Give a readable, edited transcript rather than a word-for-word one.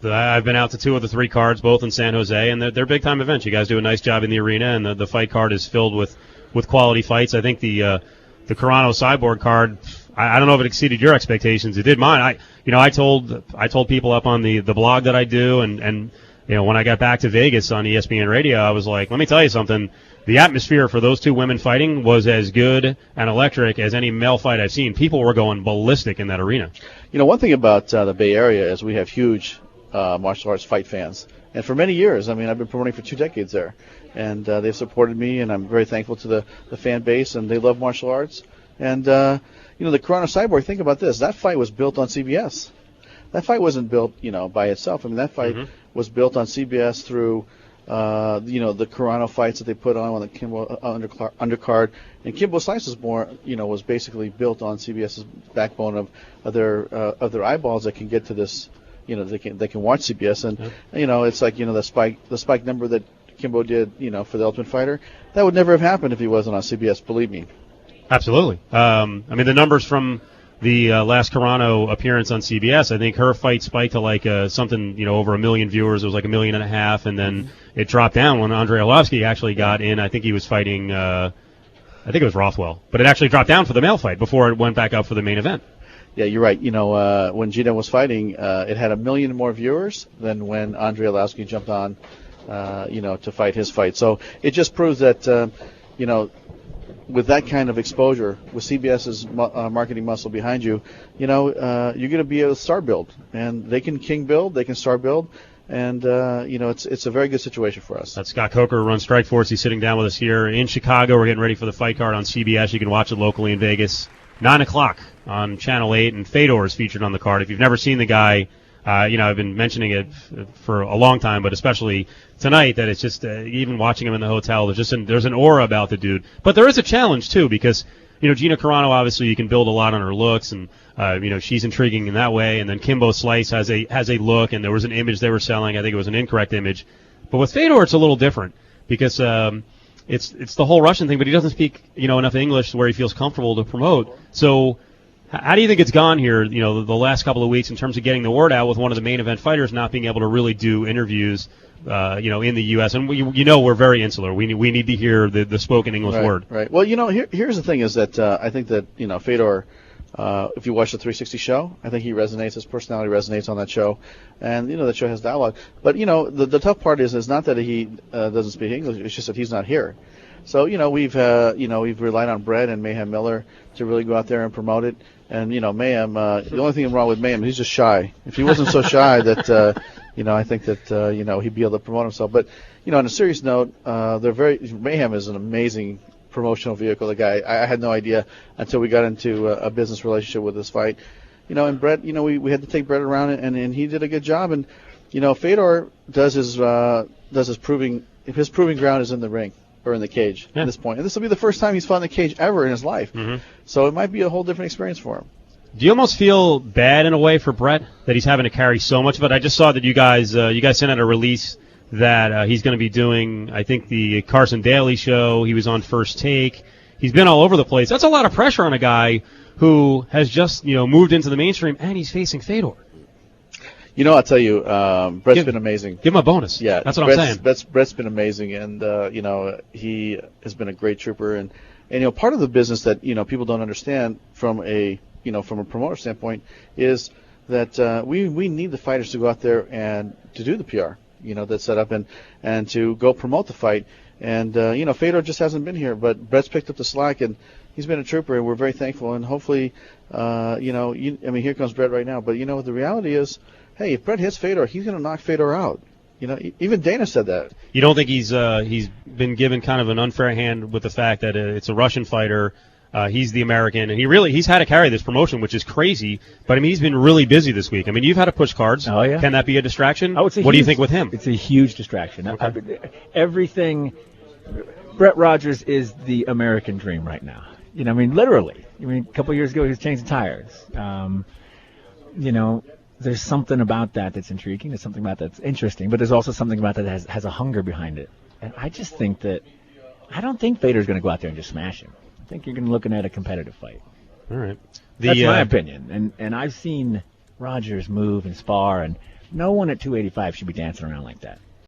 I've been out to 2 of the 3 cards, both in San Jose, and they're big-time events. You guys do a nice job in the arena, and the fight card is filled with quality fights. I think the Carano Cyborg card, I don't know if it exceeded your expectations. It did mine. I told people up on the blog that I do, and when I got back to Vegas on ESPN Radio, I was like, let me tell you something. The atmosphere for those 2 women fighting was as good and electric as any male fight I've seen. People were going ballistic in that arena. One thing about the Bay Area is we have huge martial arts fight fans. And for many years, I've been promoting for 2 decades there. And they've supported me, and I'm very thankful to the fan base, and they love martial arts. And, the Carano Cyborg, think about this. That fight was built on CBS. That fight wasn't built, by itself. That fight was built on CBS through, the Carano fights that they put on the Kimbo undercard. And Kimbo Slice was more, was basically built on CBS's backbone of their eyeballs that can get to this. They can watch CBS, and it's like the spike number that Kimbo did, for the Ultimate Fighter. That would never have happened if he wasn't on CBS. Believe me. Absolutely. The numbers from the last Carano appearance on CBS, I think her fight spiked to like something, over 1 million viewers. It was like 1.5 million, and then it dropped down when Andrei Arlovsky actually got in. I think he was fighting, I think it was Rothwell, but it actually dropped down for the male fight before it went back up for the main event. Yeah, you're right. When Gina was fighting, it had 1 million more viewers than when Andrei Arlovsky jumped on, to fight his fight. So it just proves that, with that kind of exposure, with CBS's marketing muscle behind you, you're going to be a star build. And they can king build, they can star build, and, it's a very good situation for us. That's Scott Coker, who runs Strikeforce. He's sitting down with us here in Chicago. We're getting ready for the fight card on CBS. You can watch it locally in Vegas. 9 o'clock on Channel 8, and Fedor is featured on the card. If you've never seen the guy, I've been mentioning it for a long time, but especially tonight, that it's just, even watching him in the hotel, there's an aura about the dude. But there is a challenge, too, because, Gina Carano, obviously, you can build a lot on her looks, and, she's intriguing in that way, and then Kimbo Slice has a look, and there was an image they were selling. I think it was an incorrect image. But with Fedor, it's a little different, because, it's the whole Russian thing, but he doesn't speak, enough English where he feels comfortable to promote. So how do you think it's gone here, the last couple of weeks in terms of getting the word out with one of the main event fighters not being able to really do interviews, in the U.S.? And we're very insular. We need to hear the spoken English word. Right. Well, here's the thing is that I think that, Fedor, if you watch the 360 show, I think he resonates. His personality resonates on that show, and that show has dialogue. But the tough part is not that he doesn't speak English. It's just that he's not here. So we've relied on Brett and Mayhem Miller to really go out there and promote it. And Mayhem, the only thing wrong with Mayhem, he's just shy. If he wasn't so shy, that I think that he'd be able to promote himself. But on a serious note, Mayhem is an amazing promotional vehicle. The guy, I had no idea until we got into a business relationship with this fight. And Brett, we had to take Brett around, and he did a good job. And Fedor does his proving ground is in the ring or in the cage at this point. And this will be the first time he's fought in the cage ever in his life. Mm-hmm. So it might be a whole different experience for him. Do you almost feel bad in a way for Brett that he's having to carry so much of it? I just saw that you guys sent out a release that he's going to be doing, I think, the Carson Daly show. He was on First Take. He's been all over the place. That's a lot of pressure on a guy who has just, moved into the mainstream, and he's facing Fedor. I'll tell you, Brett's been amazing. Give him a bonus. Yeah, that's what I'm saying. Brett's been amazing, and he has been a great trooper. And part of the business that people don't understand from a promoter standpoint is that we need the fighters to go out there and to do the PR, that's set up and to go promote the fight. And Fedor just hasn't been here, but Brett's picked up the slack, and he's been a trooper, and we're very thankful. And hopefully, here comes Brett right now. But the reality is, hey, if Brett hits Fedor, he's going to knock Fedor out. Even Dana said that. You don't think he's been given kind of an unfair hand with the fact that it's a Russian fighter? He's the American, and he's had to carry this promotion, which is crazy. But he's been really busy this week. You've had to push cards. Oh yeah. Can that be a distraction? I would say. What do you think with him? It's a huge distraction. Okay. Everything. Brett Rogers is the American dream right now. Literally. A couple of years ago he was changing tires. There's something about that that's intriguing. There's something about that's interesting, but there's also something about that has a hunger behind it. And I just think that I don't think Fedor's going to go out there and just smash him. I think you're going to be looking at a competitive fight. All right. That's my opinion. And I've seen Rogers move and spar, and No one at 285 should be dancing around like that.